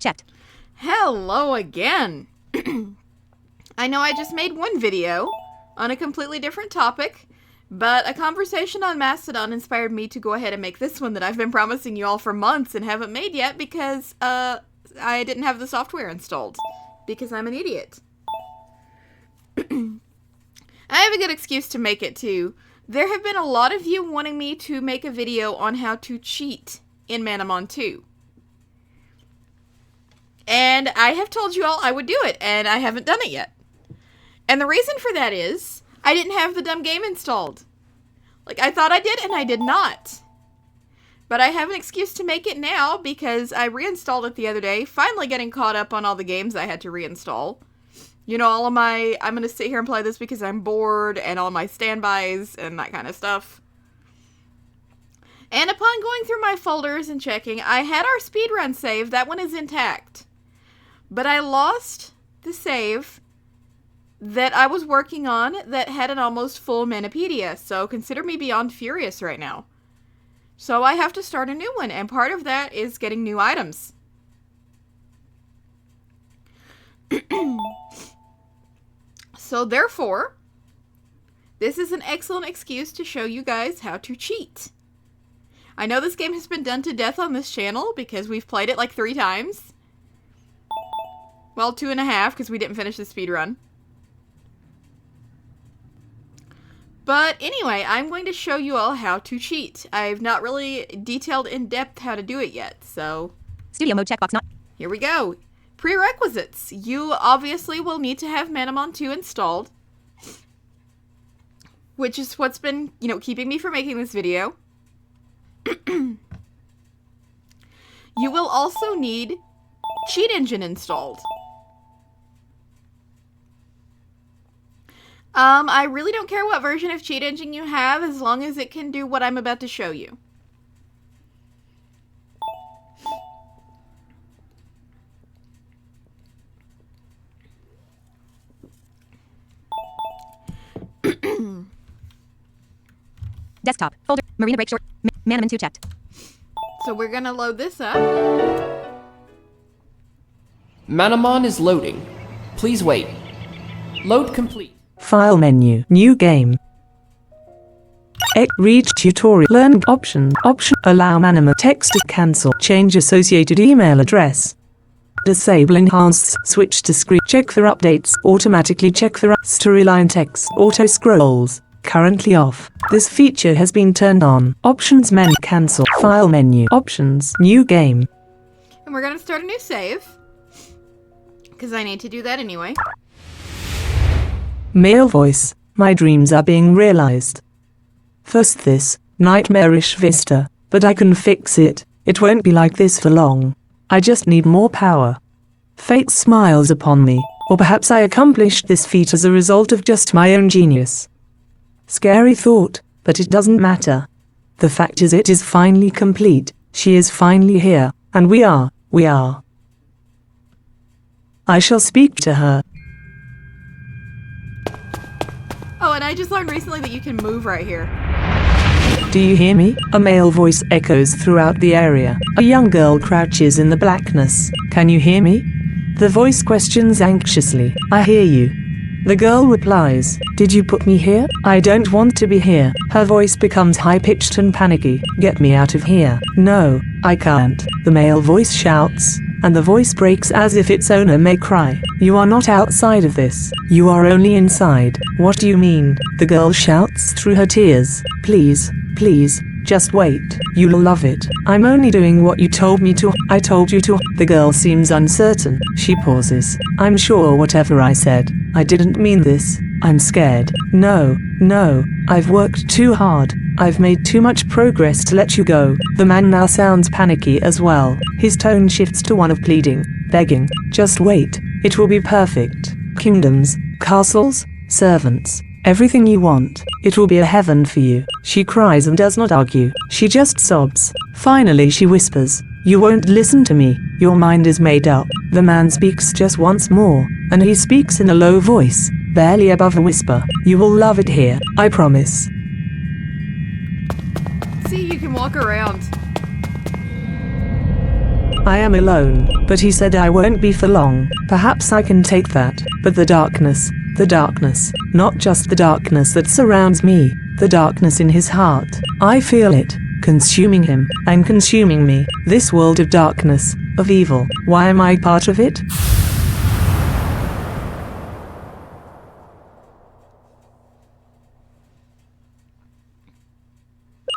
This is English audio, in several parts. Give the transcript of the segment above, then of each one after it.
Checked. Hello again. I know I just made one video on a completely different topic, but a conversation on Mastodon inspired me to go ahead and make this one that I've been promising you all for months and haven't made yet because I didn't have the software installed. Because I'm an idiot. I have a good excuse to make it too. There have been a lot of you wanting me to make a video on how to cheat in Manamon 2. And I have told you all I would do it, and I haven't done it yet. And the reason for that is, I didn't have the dumb game installed. Like, I thought I did, and I did not. But I have an excuse to make it now, because I reinstalled it the other day, finally getting caught up on all the games I had to reinstall. You know, all of my, I'm gonna sit here and play this because I'm bored, and all my standbys, and that kind of stuff. And upon going through my folders and checking, I had our speedrun save. That one is intact. But I lost the save that I was working on that had an almost full Manapedia, so consider me beyond furious right now. So I have to start a new one, and part of that is getting new items. So therefore, this is an excellent excuse to show you guys how to cheat. I know this game has been done to death on this channel because we've played it like 3 times. Well, 2.5 because we didn't finish the speedrun. But anyway, I'm going to show you all how to cheat. I've not really detailed in depth how to do it yet, so... Studio mode checkbox not... Here we go. Prerequisites. You obviously will need to have Manamon 2 installed. Which is what's been, you know, keeping me from making this video. You will also need Cheat Engine installed. I really don't care what version of Cheat Engine you have, as long as it can do what I'm about to show you. Desktop. Folder. Marina break short. Manamon 2 checked. So we're gonna load this up. Manamon is loading. Please wait. Load complete. File menu. New game. Read tutorial. Learn option. Allow Manamon text to cancel. Change associated email address. Disable enhanced. Switch to screen. Check for updates. Automatically check for storyline text. Auto scrolls. Currently off. This feature has been turned on. Options menu. Cancel. File menu. Options. New game. And we're gonna start a new save. Because I need to do that anyway. Male voice. My dreams are being realized. First this nightmarish vista, but I can fix it. It won't be like this for long. I just need more power. Fate smiles upon me, or perhaps I accomplished this feat as a result of just my own genius. Scary thought, but it doesn't matter. The fact is it is finally complete. She is finally here, and we are. I shall speak to her. Oh, and I just learned recently that you can move right here. Do you hear me? A male voice echoes throughout the area. A young girl crouches in the blackness. Can you hear me? The voice questions anxiously. I hear you. The girl replies, did you put me here? I don't want to be here. Her voice becomes high-pitched and panicky. Get me out of here. No, I can't. The male voice shouts, and the voice breaks as if its owner may cry. You are not outside of this. You are only inside. What do you mean? The girl shouts through her tears. Please, just wait. You'll love it. I'm only doing what you told me to. I told you to. The girl seems uncertain. She pauses. I'm sure whatever I said, I didn't mean this. I'm scared. No, I've worked too hard. I've made too much progress to let you go. The man now sounds panicky as well. His tone shifts to one of pleading, begging. Just wait. It will be perfect. Kingdoms, castles, servants, everything you want. It will be a heaven for you. She cries and does not argue. She just sobs. Finally she whispers, you won't listen to me. Your mind is made up. The man speaks just once more, and he speaks in a low voice, barely above a whisper. You will love it here, I promise. See, you can walk around. I am alone, but he said I won't be for long. Perhaps I can take that. But the darkness, not just the darkness that surrounds me, the darkness in his heart. I feel it, consuming him, and consuming me. This world of darkness, of evil. Why am I part of it?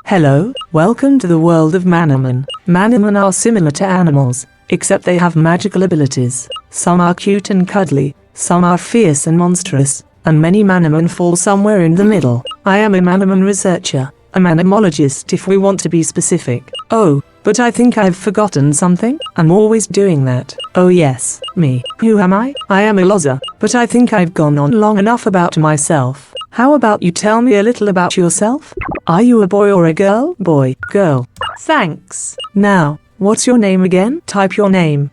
Hello, welcome to the world of Manamon. Manamon are similar to animals, except they have magical abilities. Some are cute and cuddly, some are fierce and monstrous, and many Manamon fall somewhere in the middle. I am a Manamon researcher, a manamologist if we want to be specific. Oh, but I think I've forgotten something. I'm always doing that. Oh yes, me. Who am I? I am a Loza, but I think I've gone on long enough about myself. How about you tell me a little about yourself? Are you a boy or a girl? Boy, girl. Thanks. Now, what's your name again? Type your name.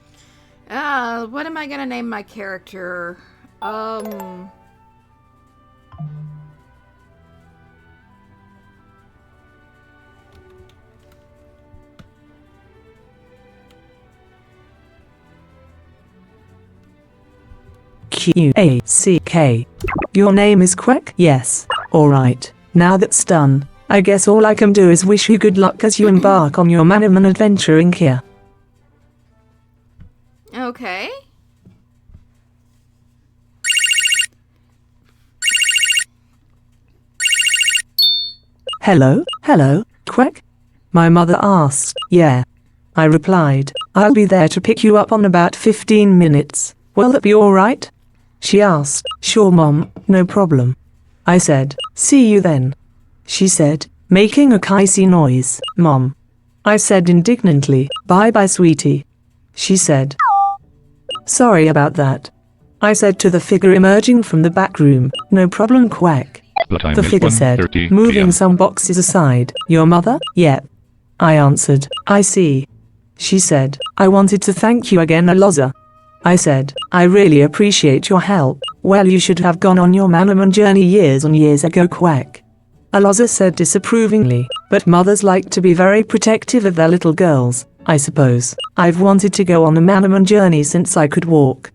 What am I gonna name my character? Quack. Your name is Quack? Yes. Alright. Now that's done, I guess all I can do is wish you good luck as you embark on your Manamon adventure in here. Okay. Hello, Quack? My mother asked. Yeah. I replied, I'll be there to pick you up on about 15 minutes. Will that be alright? She asked, sure mom, no problem. I said, see you then. She said, making a kissy noise, Mom. I said indignantly, bye-bye sweetie. She said, sorry about that. I said to the figure emerging from the back room, no problem Quack. The figure said, moving some boxes aside, your mother? Yep. I answered, I see. She said, I wanted to thank you again Aloza. I said, I really appreciate your help. Well, you should have gone on your Manamon journey years and years ago Quack. Aloza said disapprovingly, but mothers like to be very protective of their little girls, I suppose. I've wanted to go on a Manamon journey since I could walk.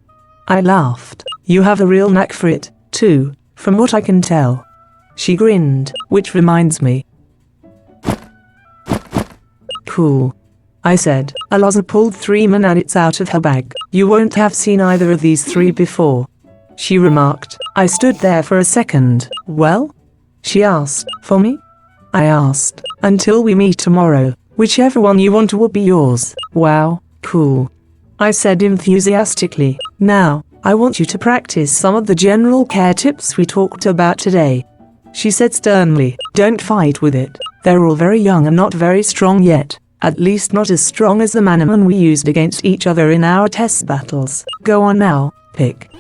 I laughed. You have a real knack for it, too, from what I can tell. She grinned, which reminds me. Cool. I said. Aloza pulled 3 mananits out of her bag. You won't have seen either of these 3 before. She remarked. I stood there for a second. Well? She asked. For me? I asked. Until we meet tomorrow. Whichever one you want will be yours. Wow, cool. I said enthusiastically. Now, I want you to practice some of the general care tips we talked about today. She said sternly. Don't fight with it. They're all very young and not very strong yet. At least not as strong as the Manamon we used against each other in our test battles. Go on now, pick.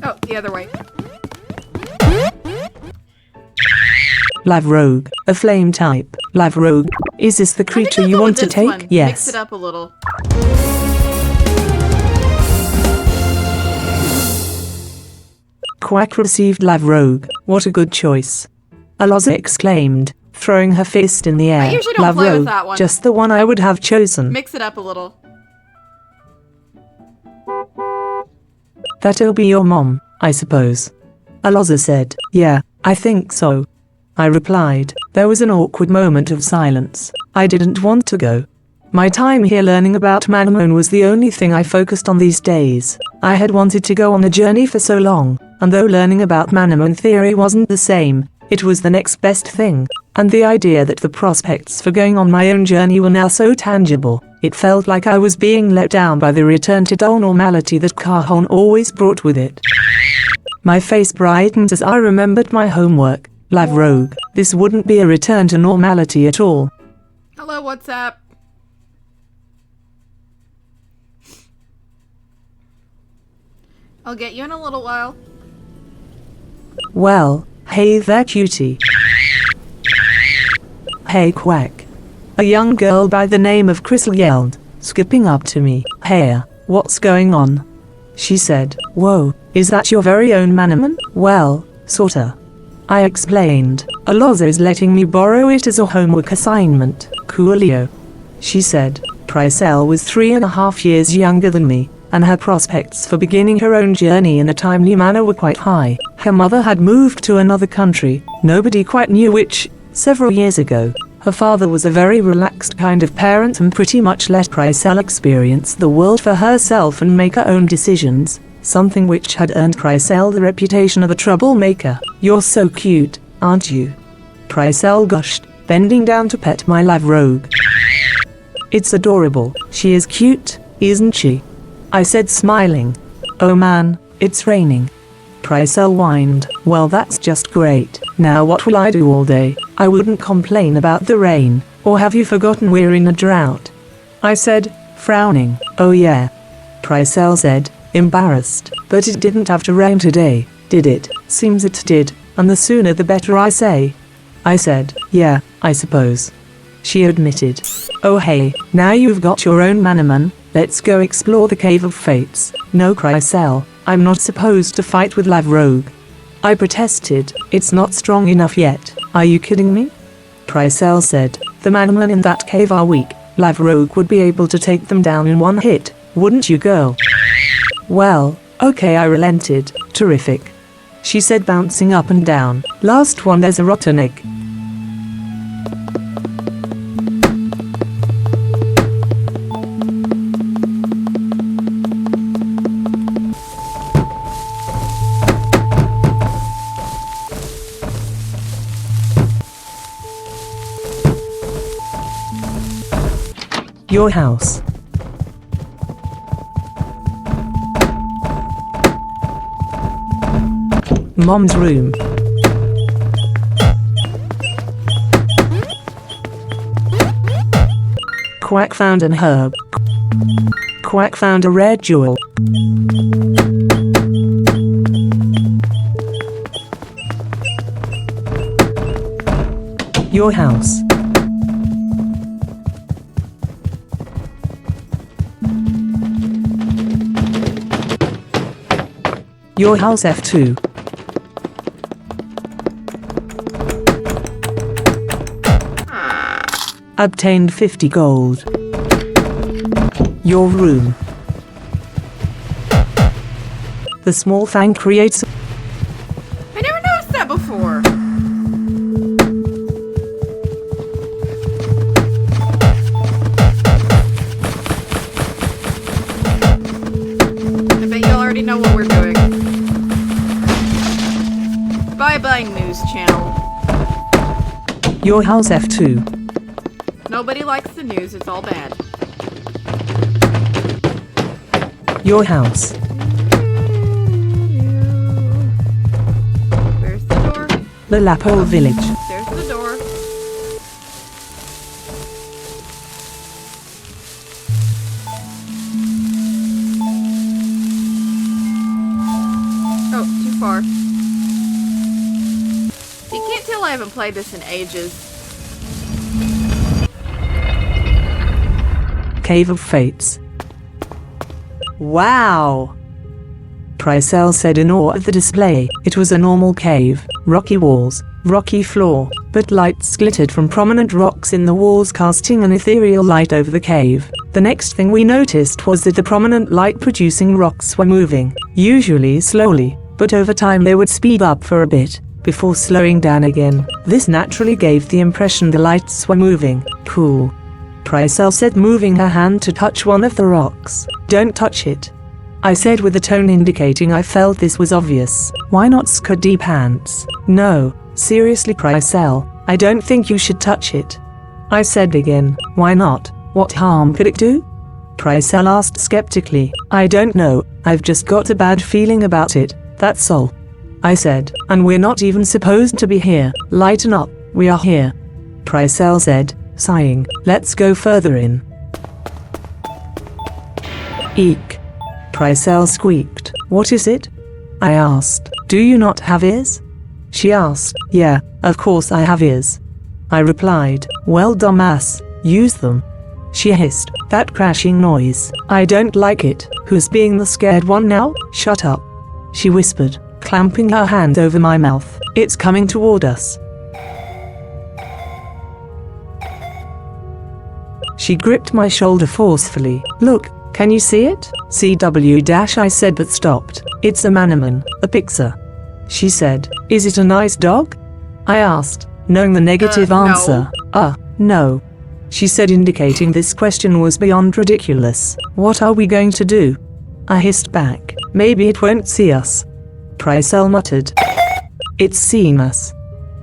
Oh, the other way. Live Rogue, a flame type. Live Rogue, is this the creature you want to take? One. Yes. Mix it up a little. Quack received Live Rogue. What a good choice. Aloza exclaimed, throwing her fist in the air. I usually don't Live play with Rogue, that one. just the one I would have chosen. Mix it up a little. That'll be your mom, I suppose. Aloza said, yeah, I think so. I replied. There was an awkward moment of silence. I didn't want to go. My time here learning about Manamon was the only thing I focused on these days. I had wanted to go on a journey for so long, and though learning about Manamon theory wasn't the same, it was the next best thing. And the idea that the prospects for going on my own journey were now so tangible, it felt like I was being let down by the return to dull normality that Cajon always brought with it. My face brightened as I remembered my homework. Live Rogue, this wouldn't be a return to normality at all. Hello, what's up? I'll get you in a little while. Well, hey there cutie. Hey Quack. A young girl by the name of Crystal yelled, skipping up to me. Hey, what's going on? She said, whoa, is that your very own Manamon? Well, sorta. I explained. Alonzo is letting me borrow it as a homework assignment. Coolio. She said. Pricel was 3.5 years younger than me, and her prospects for beginning her own journey in a timely manner were quite high. Her mother had moved to another country, nobody quite knew which, several years ago. Her father was a very relaxed kind of parent and pretty much let Pricel experience the world for herself and make her own decisions, something which had earned Pricel the reputation of a troublemaker. "You're so cute, aren't you?" Pricel gushed, bending down to pet my live rogue. "It's adorable. She is cute, isn't she?" I said, smiling. "Oh man, it's raining." Pricel whined. "Well, that's just great. Now what will I do all day? I wouldn't complain about the rain. Or have you forgotten we're in a drought?" I said, frowning. "Oh yeah." Pricel said, embarrassed. "But it didn't have to rain today, did it?" "Seems it did, and the sooner the better, I say." I said, "Yeah, I suppose." She admitted. "Oh hey, now you've got your own Manamon, let's go explore the Cave of Fates." "No, Pricel, I'm not supposed to fight with Live Rogue." I protested. "It's not strong enough yet." "Are you kidding me?" Pricel said. "The Manamon in that cave are weak. Live Rogue would be able to take them down in one hit, wouldn't you, girl?" "Well, okay," I relented. "Terrific," she said, bouncing up and down. "Last one, there's a rotten egg." Your house. Mom's room. Quack found an herb. Quack found a rare jewel. Your house. Your house F2. Obtained 50 gold. Your room. The small fang creates. I never noticed that before. I bet y'all already know what we're doing. Bye-bye, news channel. Your house F2. Nobody likes the news, it's all bad. Your house. Where's the door? The Lapo village. There's the door. Oh, too far. You can't tell I haven't played this in ages. Cave of Fates. Wow! Pricel said in awe of the display. It was a normal cave, rocky walls, rocky floor, but lights glittered from prominent rocks in the walls, casting an ethereal light over the cave. The next thing we noticed was that the prominent light-producing rocks were moving, usually slowly, but over time they would speed up for a bit, before slowing down again. This naturally gave the impression the lights were moving. Cool. Pricel said, moving her hand to touch one of the rocks. "Don't touch it," I said with a tone indicating I felt this was obvious. "Why not, Scuddy Pants?" "No, seriously, Pricel, I don't think you should touch it." I said again. "Why not? What harm could it do?" Pricel asked skeptically. "I don't know, I've just got a bad feeling about it, that's all," I said. "And we're not even supposed to be here." "Lighten up, we are here," Pricel said, sighing. "Let's go further in." Eek. Pricel squeaked. "What is it?" I asked. "Do you not have ears?" She asked. "Yeah, of course I have ears," I replied. "Well, dumbass, use them." She hissed. "That crashing noise. I don't like it. Who's being the scared one now?" "Shut up," she whispered. clamping her hand over my mouth. It's coming toward us. She gripped my shoulder forcefully. Look, can you see it? CW- I said but stopped. It's a Manamon, a Pixar. She said, is it a nice dog? I asked, knowing the negative no. answer. No. She said, indicating this question was beyond ridiculous. What are we going to do? I hissed back. Maybe it won't see us. Pricel muttered. It's seen us.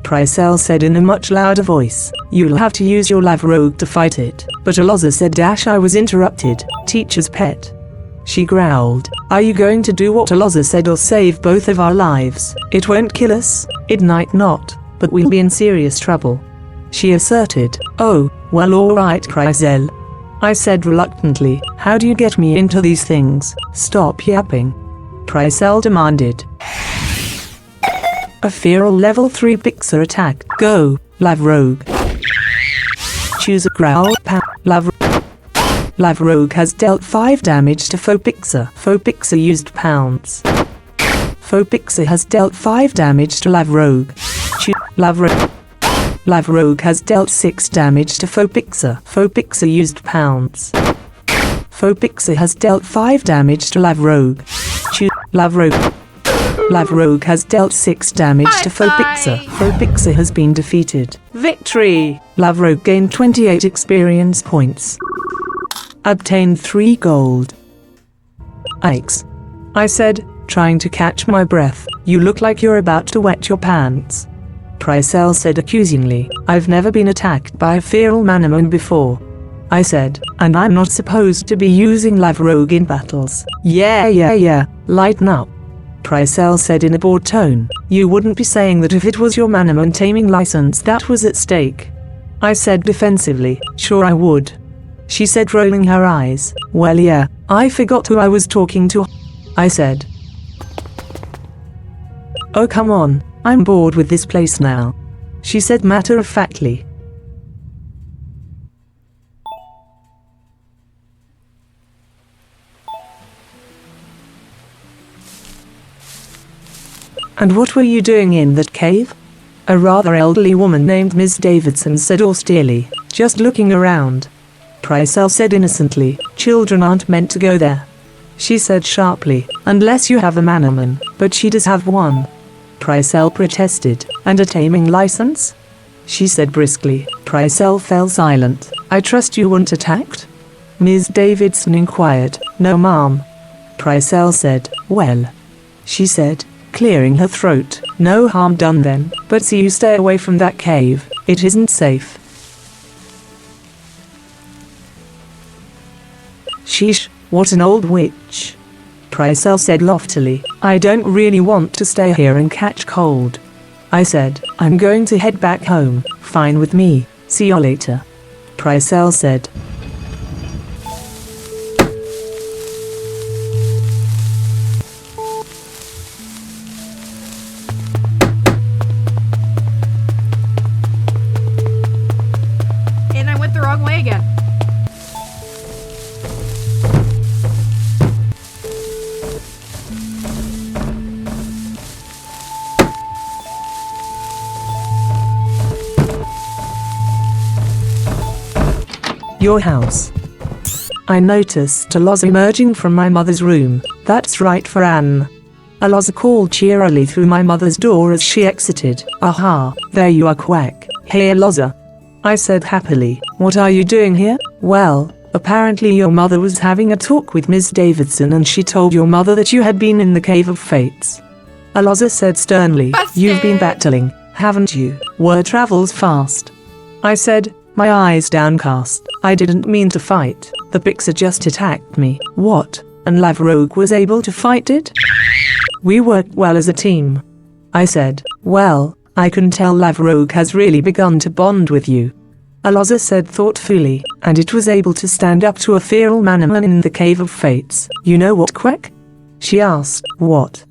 Pricel said in a much louder voice. You'll have to use your lav rogue to fight it. But Aloza said I was interrupted. Teacher's pet. She growled. Are you going to do what Aloza said or save both of our lives? It won't kill us. It might not. But we'll be in serious trouble. She asserted. Oh, well alright Pricel. I said reluctantly. How do you get me into these things? Stop yapping. Pricel demanded. A feral level 3 Pixar attack. Go, Lav Rogue. Choose a growl. Lav Rogue has dealt 5 damage to Faux Pixar. Faux Pixar used pounds. Faux Pixar has dealt 5 damage to Lav Rogue. Lav Rogue has dealt 6 damage to Faux Pixar. Faux Pixar used pounds. Faux Pixar has dealt 5 damage to Lav Rogue. Lav Rogue has dealt 6 damage to Faux Pixar. Faux Pixar has been defeated. Victory! Lav Rogue gained 28 experience points. Obtained 3 gold. Yikes. I said, trying to catch my breath. You look like you're about to wet your pants. Pricel said accusingly. I've never been attacked by a feral Manamon before. I said, and I'm not supposed to be using Lav Rogue in battles. Yeah, lighten up. Pricel said in a bored tone. You wouldn't be saying that if it was your Manamon taming license that was at stake. I said defensively, sure I would. She said, rolling her eyes. Well yeah, I forgot who I was talking to. I said. Oh come on, I'm bored with this place now. She said matter-of-factly. And what were you doing in that cave? A rather elderly woman named Ms. Davidson said austerely, just looking around. Pricel said innocently, children aren't meant to go there. She said sharply, unless you have a Manamon, but she does have one. Pricel protested, and a taming license? She said briskly. Pricel fell silent. I trust you weren't attacked? Ms. Davidson inquired. No ma'am. Pricel said, well. She said, clearing her throat. No harm done then, but see you stay away from that cave. It isn't safe. Sheesh, what an old witch. Pricel said loftily. I don't really want to stay here and catch cold. I said, I'm going to head back home. Fine with me. See you later. Pricel said. And I went the wrong way again. Your house. I noticed Aloza emerging from my mother's room. That's right for Anne. Aloza called cheerily through my mother's door as she exited. Aha, there you are Quack. Hey Aloza. I said happily. What are you doing here? Well, apparently your mother was having a talk with Ms. Davidson and she told your mother that you had been in the Cave of Fates. Aloza said sternly. Busted. You've been battling, haven't you? Word travels fast. I said, my eyes downcast. I didn't mean to fight. The Pixar just attacked me. What? And Lav Rogue was able to fight it? We worked well as a team. I said, well, I can tell Lav Rogue has really begun to bond with you. Aloza said thoughtfully, and it was able to stand up to a feral Manamon in the Cave of Fates. You know what, Quack? She asked. What?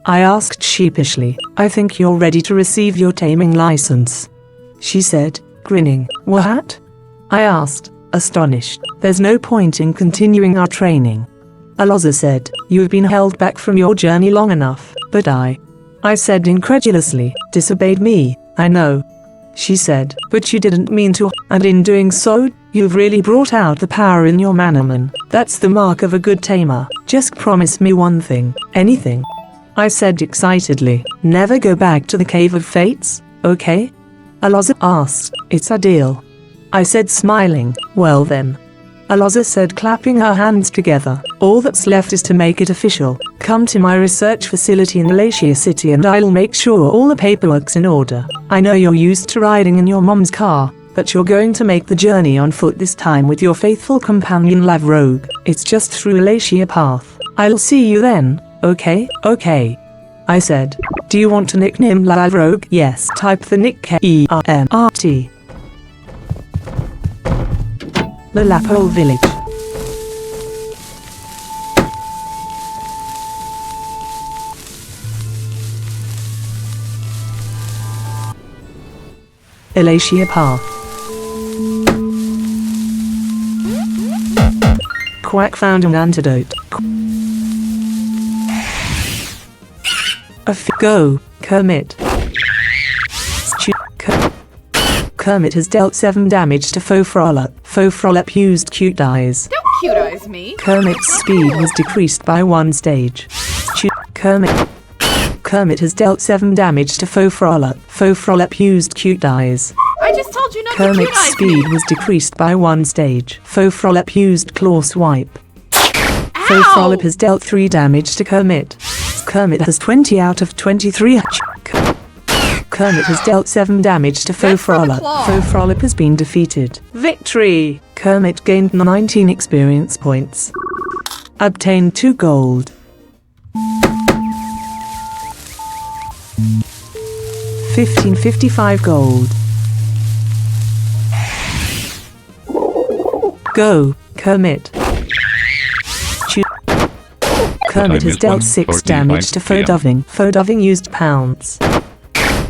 I asked sheepishly. I think you're ready to receive your taming license. She said, grinning. What? I asked, astonished. There's no point in continuing our training. Aloza said, you've been held back from your journey long enough, but I said incredulously. Disobeyed me, I know. She said, but you didn't mean to, and in doing so, you've really brought out the power in your Manamon. That's the mark of a good tamer. Just promise me one thing. Anything. I said excitedly. Never go back to the Cave of Fates, okay? Aloza asked. It's a deal. I said smiling. Well then. Aloza said, clapping her hands together. All that's left is to make it official. Come to my research facility in Alatia City and I'll make sure all the paperwork's in order. I know you're used to riding in your mom's car, but you're going to make the journey on foot this time with your faithful companion Lavrogue. It's just through Alatia Path. I'll see you then, okay? Okay. I said. Do you want to nickname Lavrogue? Yes. Type the nick K-E-R-M-R-T. Lalapole Village. Alatia Path. Quack found an antidote. Go, Kermit. Kermit has dealt 7 damage to Faux Frolop. Faux Frolop used cute eyes. Don't cute eyes me. Kermit's speed was decreased by 1 stage. Kermit has dealt 7 damage to Faux Frolop. Faux Frolop used cute eyes. I just told you not to cute Kermit's eyes speed me. was decreased by 1 stage. Faux Frolop used claw swipe. Faux Ow! Frolop has dealt 3 damage to Kermit. Kermit has 20 out of 23. Kermit has dealt 7 damage to Faux That's for the Frolop. claw. Faux Frolop has been defeated. Victory! Kermit gained 19 experience points. Obtained 2 gold. 1555 gold. Go, Kermit. Kermit has dealt 6 damage to Fodoving. Fodoving used pounds.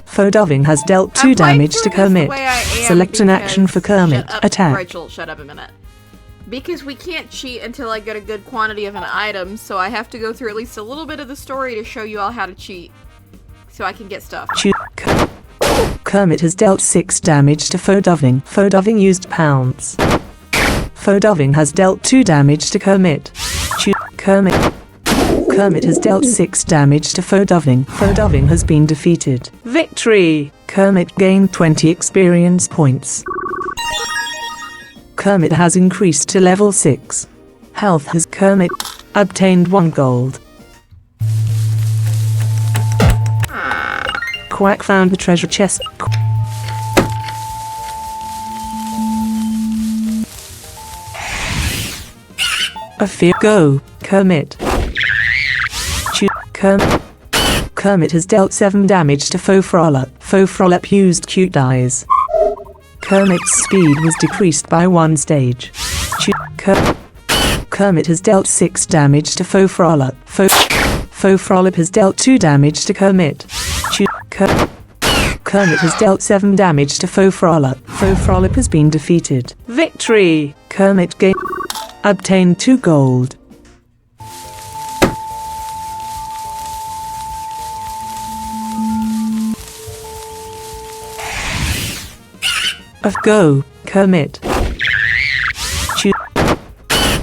Fodoving has dealt 2 I'm playing damage through to this Kermit. the way I am Select an action for because- Kermit. Shut up, Attack. Rachel, shut up a minute. Because we can't cheat until I get a good quantity of an item, so I have to go through at least a little bit of the story to show you all how to cheat. So I can get stuff. Kermit has dealt 6 damage to Fodoving. Fodoving used pounds. Fodoving has dealt 2 damage to Kermit. Kermit has dealt 6 damage to Fodoving. Fodoving has been defeated. Victory! Kermit gained 20 experience points. Kermit has increased to level 6. Health has Kermit obtained 1 gold. Quack found the treasure chest. A fear. Go, Kermit. Kermit has dealt 7 damage to Faux Frolop. Faux Frolop used cute eyes. Kermit's speed was decreased by 1 stage. Kermit has dealt 6 damage to Faux Frolop. Faux Frolop has dealt 2 damage to Kermit. Kermit has dealt 7 damage to Faux Frolop. Faux Frolop has been defeated. Victory! Kermit obtained 2 gold. Go, Kermit.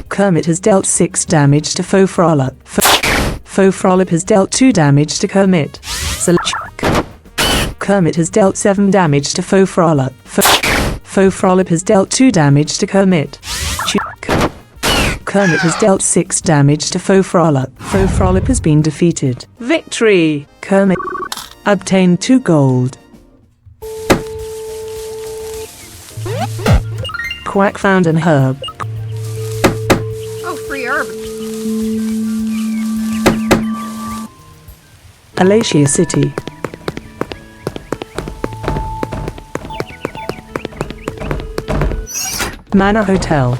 Kermit has dealt 6 damage to Faux Frolop. Faux Frolop has dealt 2 damage to Kermit. Kermit has dealt 7 damage to Faux Frolop. Faux Frolop has dealt 2 damage to Kermit. Kermit has dealt 6 damage to Faux Frolop. Faux Frolop has been defeated. Victory! Kermit obtained 2 gold. Quack found an herb. Oh, free herb. Alatia City. Manor Hotel.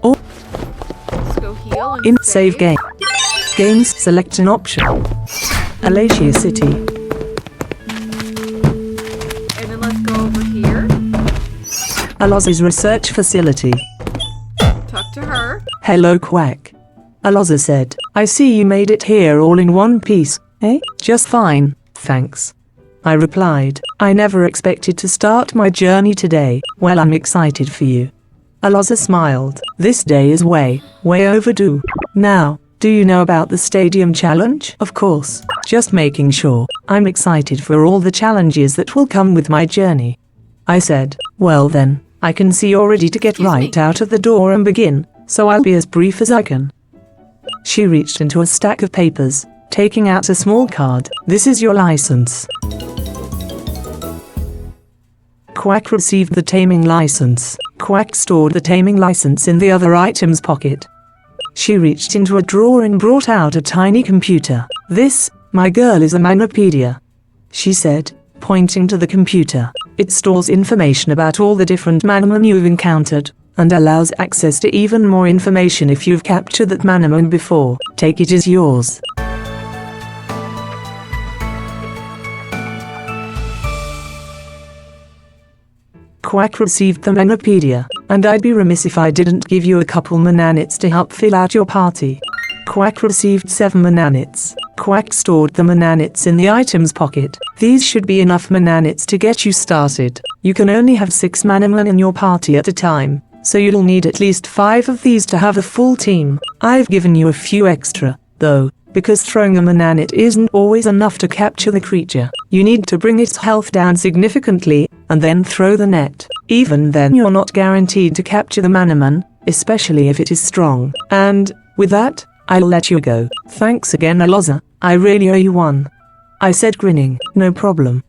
Let's go heal and In save game. Games select an option. Alatia City. And then let's go over here. Aloza's research facility. Talk to her. Hello, Quack. Aloza said, I see you made it here all in one piece. Just fine, thanks. I replied. I never expected to start my journey today. Well, I'm excited for you. Aloza smiled. This day is way overdue. Now, do you know about the stadium challenge? Of course. Just making sure. I'm excited for all the challenges that will come with my journey. I said, well then, I can see you're ready to get right out of the door and begin, so I'll be as brief as I can. She reached into a stack of papers, taking out a small card. This is your license. Quack received the taming license. Quack stored the taming license in the other item's pocket. She reached into a drawer and brought out a tiny computer. This, my girl, is a Manopedia, she said, pointing to the computer. It stores information about all the different Manamon you've encountered, and allows access to even more information if you've captured that Manamon before. Take it as yours. Quack received the Manopedia, and I'd be remiss if I didn't give you a couple mananits to help fill out your party. Quack received 7 mananits. Quack stored the mananits in the item's pocket. These should be enough mananits to get you started. You can only have 6 Manamon in your party at a time, so you'll need at least 5 of these to have a full team. I've given you a few extra, though, because throwing a mananit isn't always enough to capture the creature. You need to bring its health down significantly, and then throw the net. Even then you're not guaranteed to capture the Manamon, especially if it is strong. And, with that, I'll let you go. Thanks again, Aloza. I really owe you one. I said, grinning. No problem.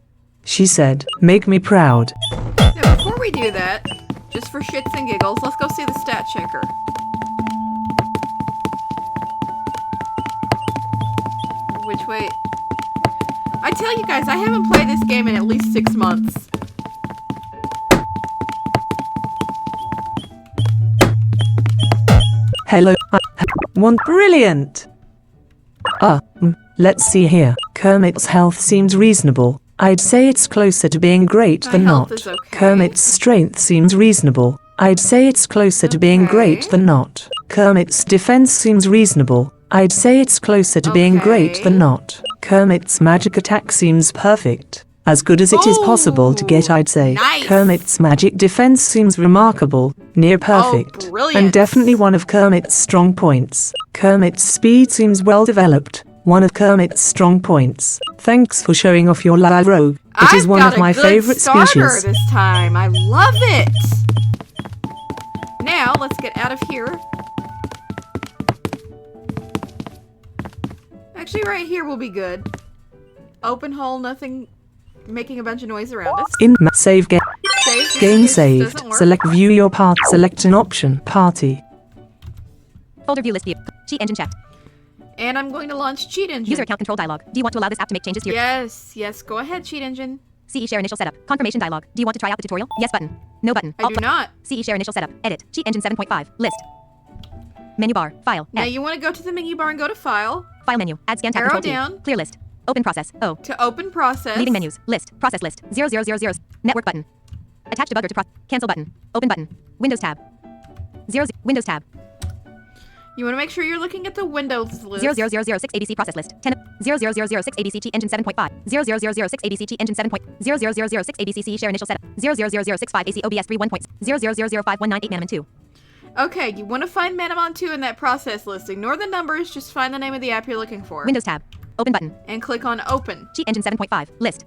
She said, make me proud. Now, before we do that, just for shits and giggles, let's go see the stat checker. Which way? I tell you guys, I haven't played this game in at least 6 months. Hello. One brilliant. Let's see here. Kermit's health seems reasonable. I'd say it's closer to being great than health not. is okay. Kermit's strength seems reasonable. I'd say it's closer to being great than not. Kermit's defense seems reasonable. I'd say it's closer to being great than not. Kermit's magic attack seems perfect. As good as it is possible to get, I'd say. Nice. Kermit's magic defense seems remarkable, near perfect, brilliant. and definitely one of Kermit's strong points. Kermit's speed seems well developed, one of Kermit's strong points. Thanks for showing off your La Rogue. It is one of my favorite species. This time, I love it. Now let's get out of here. Actually, right here will be good. Open hole, nothing making a bunch of noise around us. Save game. Save. Game This saved. doesn't work. Select view your part. Select an option. Party. Folder view list view. Cheat engine checked. And I'm going to launch Cheat Engine. User account control dialog. Do you want to allow this app to make changes to your Yes, go ahead, Cheat Engine. CE share initial setup? Confirmation dialog. Do you want to try out the tutorial? Yes button. No button. I do not. CE share initial setup. Edit. Cheat engine 7.5. List. Menu bar. File. Now F. you want to go to the menu bar and go to File. File menu. Add scan tab Arrow control T. down. Clear list. Open process. O. To open process. Leaving menus. List. Process list. 0000. Network button. Attach debugger to cancel button. Open button. Windows tab. Windows tab. You want to make sure you're looking at the Windows list. 00006 ABC process list. 10 00006 ABC cheat engine 7.5 00006 ABC cheat engine 7. 00006 ABC CE share initial setup 00065 AC OBS 3 1.0005198 Manamon 2. Okay, you want to find Manamon 2 in that process list. Ignore the numbers, just find the name of the app you're looking for. Windows tab. Open button. And click on Open. Cheat engine 7.5 list.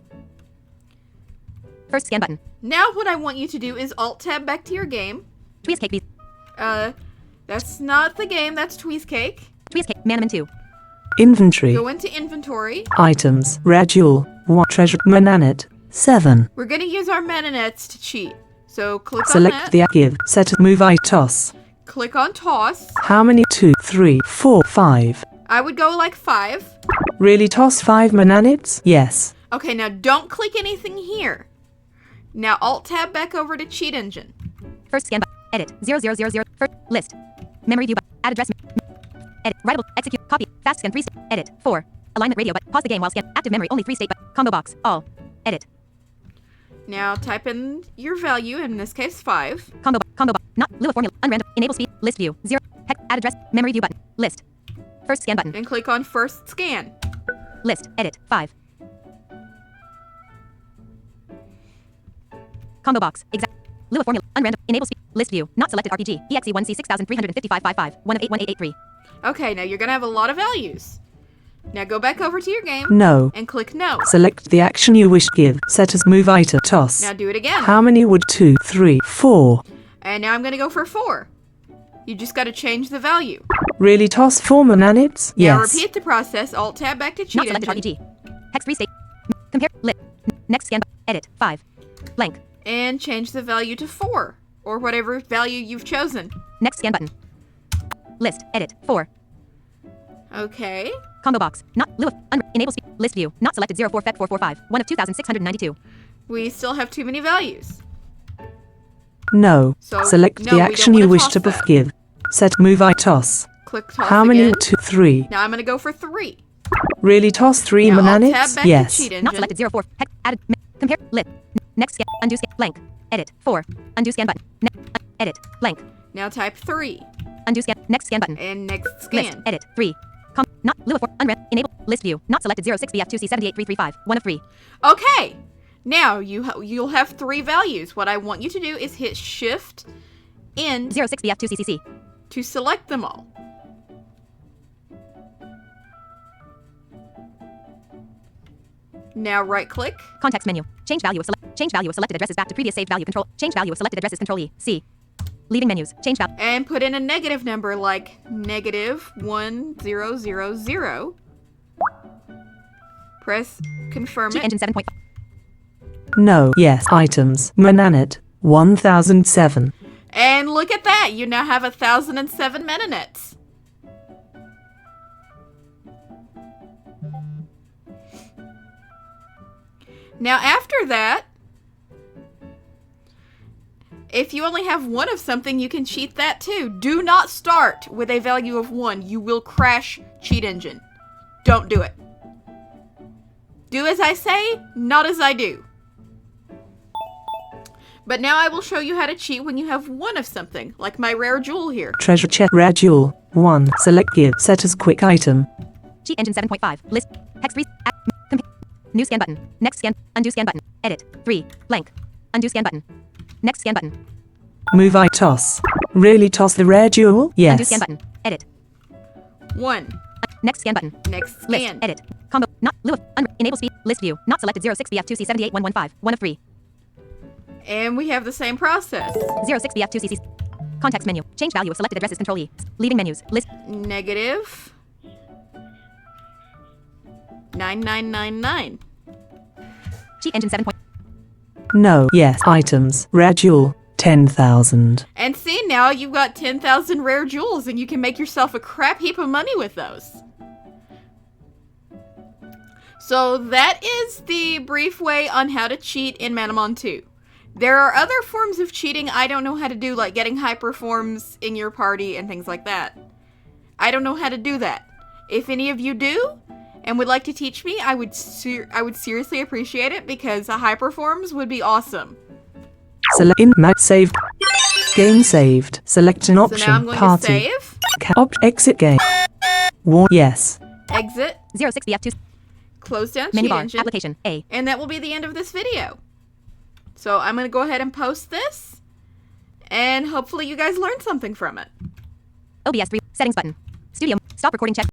First scan button. Now what I want you to do is Alt-Tab back to your game. Tweezcake. That's not the game, that's Tweezcake. Tweezcake. Manamon 2. Inventory. Go into Inventory. Items. Red jewel. What treasure? Mananet. 7. We're going to use our Mananets to cheat. So click on Select that. the give. Set move I toss. Click on Toss. How many? 2, 3, 4, 5. I would go like 5. Really toss 5 mananits? Yes. Okay, now don't click anything here. Now Alt-Tab back over to Cheat Engine. First scan button. Edit. 0000. First list. Memory view button. Add address. Edit. Writable. Execute. Copy. Fast scan 3. Edit. 4. Alignment radio button. Pause the game while scan. Active memory only 3 state button. Combo box. All. Edit. Now type in your value, in this case 5. Combo box. Not Lua formula. Unrandom. Enable speed. List view. 0. Hex. Add address. Memory view button. List. First scan button. And click on First Scan. List. Edit. 5. Combo box. Exact. Lua formula. Unrandom. Enable speed. List view. Not selected RPG. EXE1C 635555. 1 of 81883. Okay, now you're gonna have a lot of values. Now go back over to your game No. and click no. Select the action you wish to give. Set as move item. Toss. Now do it again. How many would 2, 3, 4? And now I'm gonna go for 4. You just gotta change the value. Really toss 4 mananits? Now Yes. repeat the process. Alt tab back to Not cheat selected engine. RPG. Hex 3 state. Compare. Lit. Next scan. Edit. 5. Blank. And change the value to 4. Or whatever value you've chosen. Next scan button. List. Edit. 4. Okay. Combo box. Not Lua. Enable speed. List view. Not selected 04 Feb 445. 1 of 2692. We still have too many values. No. So, Select no, the we action don't you wanna wish toss to that. give. Set move I toss. Click toss How many again. would 2, 3? Now I'm gonna go for 3. Really toss 3 Now Alt tab mananits? back to Yes. cheat engine. Not selected 04. Hex. Added. Compare. Lit. Next scan. Undo scan. Blank. Edit. 4. Undo scan button. Edit. Blank. Now type 3. Undo scan. Next scan button. And next List. scan. Edit. 3. Not Lua for enable list view. Not selected 06 BF2C 78335. 1 of 3. Okay. Now you'll have 3 values. What I want you to do is hit Shift in 06 BF2CCC. to select them all. Now right click. Context menu. Change value of selected addresses back to previous saved value. Control. Change value of selected addresses. Control E. C. Leaving menus. Change value. And put in a negative number like -1000. Press confirm Cheat it. engine 7.5. No. Yes. Items. Mananit. 1007. And look at that. You now have 1007 Mananets. Now after that, if you only have 1 of something, you can cheat that too. Do not start with a value of 1. You will crash cheat engine. Don't do it. Do as I say, not as I do. But now I will show you how to cheat when you have 1 of something, like my rare jewel here. Treasure chest. Rare jewel. 1. Select give. Set as quick item. Cheat engine 7.5. List. Hex 3. New scan button. Next scan. Undo scan button. Edit. 3. Blank. Undo scan button. Next scan button. Move I toss. Really toss the rare jewel? Undo Yes. scan button. Edit. 1. Next scan button. Next List. scan. Edit. Combo. Not Lua. Enable speed. List view. Not selected 06 BF2C 78115. 1 of 3. And we have the same process. 06 BF2CC. Context menu. Change value of selected addresses. Control E. Leaving menus. List. Negative 9999. Cheat engine 7. No. Yes. Items. Rare jewel. 10,000. And see, now you've got 10,000 rare jewels and you can make yourself a crap heap of money with those. So that is the brief way on how to cheat in Manamon 2. There are other forms of cheating I don't know how to do, like getting hyperforms in your party and things like that. I don't know how to do that. If any of you do and would like to teach me, I would seriously appreciate it because hyperforms would be awesome. Select in map saved. Game saved. Select an option. So now I'm going Party. to save, Exit game. Yes. exit, 06 BF2. close down Menu cheat bar. engine, Application. A. and that will be the end of this video. So I'm going to go ahead and post this, and hopefully you guys learned something from it. OBS 3. Settings button. Studio. Stop recording check.